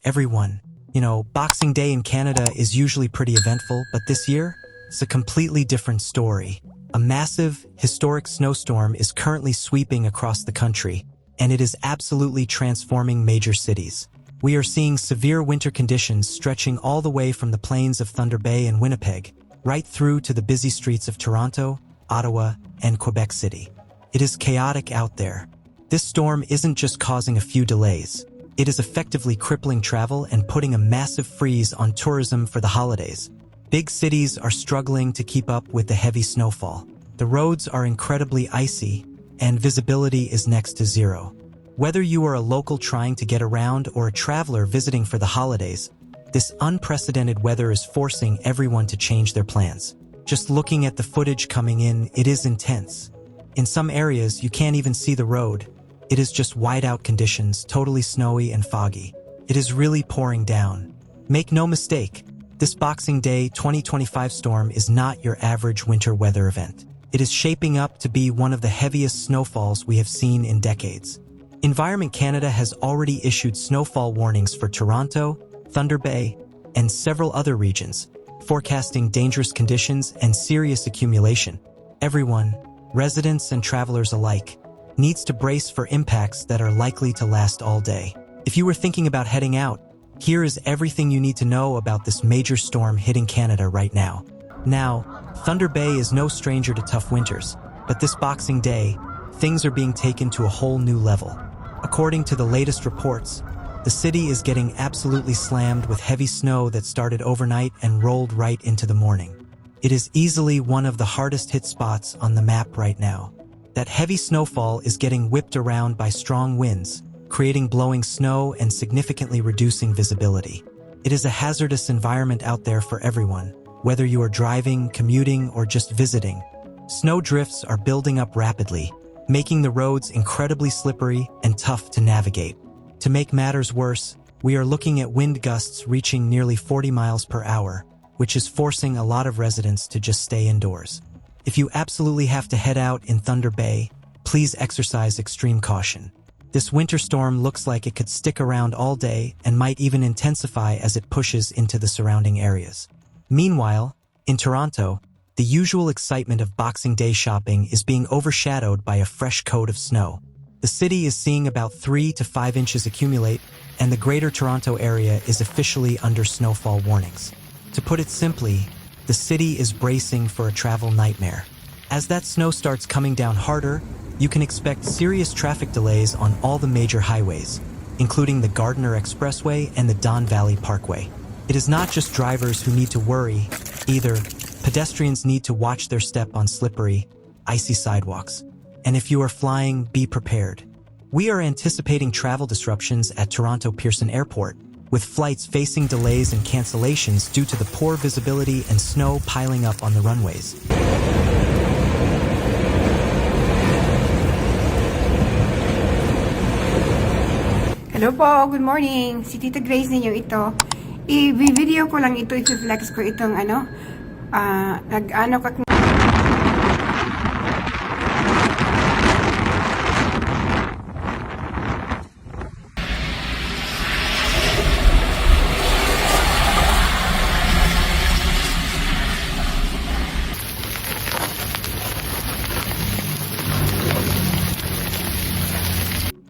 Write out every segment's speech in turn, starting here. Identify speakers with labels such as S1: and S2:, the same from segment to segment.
S1: everyone. Boxing Day in Canada is usually pretty eventful, but this year, it's a completely different story. A massive, historic snowstorm is currently sweeping across the country, and it is absolutely transforming major cities. We are seeing severe winter conditions stretching all the way from the plains of Thunder Bay and Winnipeg, right through to the busy streets of Toronto, Ottawa, and Quebec City. It is chaotic out there. This storm isn't just causing a few delays. It is effectively crippling travel and putting a massive freeze on tourism for the holidays. Big cities are struggling to keep up with the heavy snowfall. The roads are incredibly icy, and visibility is next to zero. Whether you are a local trying to get around or a traveler visiting for the holidays, this unprecedented weather is forcing everyone to change their plans. Just looking at the footage coming in, it is intense. In some areas, you can't even see the road. It is just whiteout conditions, totally snowy and foggy. It is really pouring down. Make no mistake, this Boxing Day 2025 storm is not your average winter weather event. It is shaping up to be one of the heaviest snowfalls we have seen in decades. Environment Canada has already issued snowfall warnings for Toronto, Thunder Bay, and several other regions, forecasting dangerous conditions and serious accumulation. Everyone, residents and travelers alike, needs to brace for impacts that are likely to last all day. If you were thinking about heading out, here is everything you need to know about this major storm hitting Canada right now. Now, Thunder Bay is no stranger to tough winters, but this Boxing Day, things are being taken to a whole new level. According to the latest reports, the city is getting absolutely slammed with heavy snow that started overnight and rolled right into the morning. It is easily one of the hardest hit spots on the map right now. That heavy snowfall is getting whipped around by strong winds, creating blowing snow and significantly reducing visibility. It is a hazardous environment out there for everyone, whether you are driving, commuting, or just visiting. Snow drifts are building up rapidly, making the roads incredibly slippery and tough to navigate. To make matters worse, we are looking at wind gusts reaching nearly 40 miles per hour, which is forcing a lot of residents to just stay indoors. If you absolutely have to head out in Thunder Bay, please exercise extreme caution. This winter storm looks like it could stick around all day and might even intensify as it pushes into the surrounding areas. Meanwhile, in Toronto, the usual excitement of Boxing Day shopping is being overshadowed by a fresh coat of snow. The city is seeing about 3 to 5 inches accumulate, and the Greater Toronto area is officially under snowfall warnings. To put it simply, the city is bracing for a travel nightmare. As that snow starts coming down harder, you can expect serious traffic delays on all the major highways, including the Gardiner Expressway and the Don Valley Parkway. It is not just drivers who need to worry, either. Pedestrians need to watch their step on slippery, icy sidewalks. And if you are flying, be prepared. We are anticipating travel disruptions at Toronto Pearson Airport, with flights facing delays and cancellations due to the poor visibility and snow piling up on the runways.
S2: Hello po, good morning. Si Tita Grace ninyo ito. I-video ko lang ito, i-flex ko itong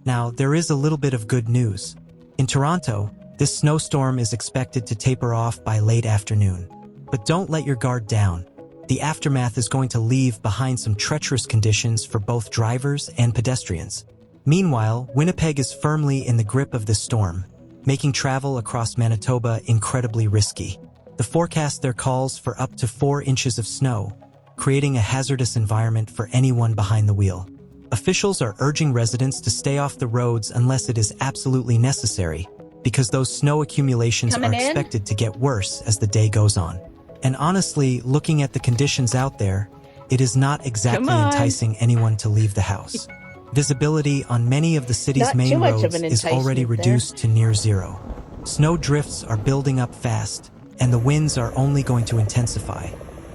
S1: Now, there is a little bit of good news. In Toronto, this snowstorm is expected to taper off by late afternoon. But don't let your guard down. The aftermath is going to leave behind some treacherous conditions for both drivers and pedestrians. Meanwhile, Winnipeg is firmly in the grip of this storm, making travel across Manitoba incredibly risky. The forecast there calls for up to 4 inches of snow, creating a hazardous environment for anyone behind the wheel. Officials are urging residents to stay off the roads unless it is absolutely necessary, because those snow accumulations are expected to get worse as the day goes on. And honestly, looking at the conditions out there, it is not exactly enticing anyone to leave the house. Visibility on many of the city's main roads is already reduced to near zero. Snow drifts are building up fast, and the winds are only going to intensify.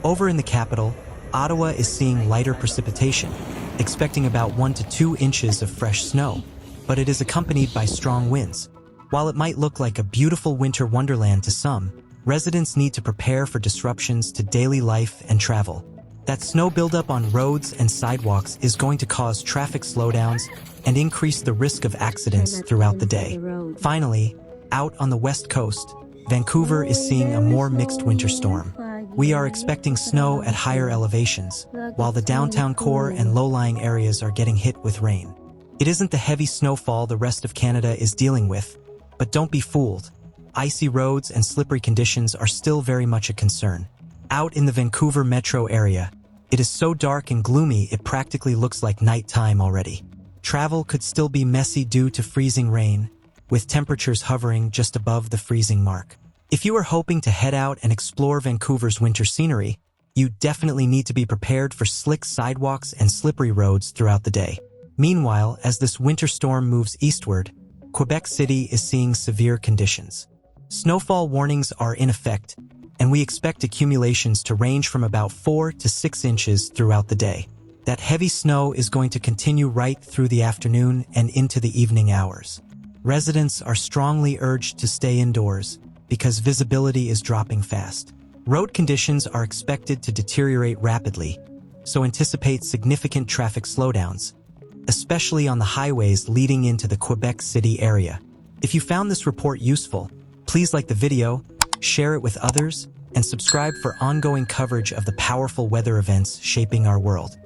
S1: Over in the capital, Ottawa is seeing lighter precipitation, expecting about 1 to 2 inches of fresh snow, but it is accompanied by strong winds. While it might look like a beautiful winter wonderland to some, residents need to prepare for disruptions to daily life and travel. That snow buildup on roads and sidewalks is going to cause traffic slowdowns and increase the risk of accidents throughout the day. Finally, out on the west coast, Vancouver is seeing a more mixed winter storm. We are expecting snow at higher elevations, while the downtown core and low-lying areas are getting hit with rain. It isn't the heavy snowfall the rest of Canada is dealing with, but don't be fooled. Icy roads and slippery conditions are still very much a concern. Out in the Vancouver metro area, it is so dark and gloomy it practically looks like nighttime already. Travel could still be messy due to freezing rain, with temperatures hovering just above the freezing mark. If you are hoping to head out and explore Vancouver's winter scenery, you definitely need to be prepared for slick sidewalks and slippery roads throughout the day. Meanwhile, as this winter storm moves eastward, Quebec City is seeing severe conditions. Snowfall warnings are in effect, and we expect accumulations to range from about 4 to 6 inches throughout the day. That heavy snow is going to continue right through the afternoon and into the evening hours. Residents are strongly urged to stay indoors because visibility is dropping fast. Road conditions are expected to deteriorate rapidly, so anticipate significant traffic slowdowns, especially on the highways leading into the Quebec City area. If you found this report useful, please like the video, share it with others, and subscribe for ongoing coverage of the powerful weather events shaping our world.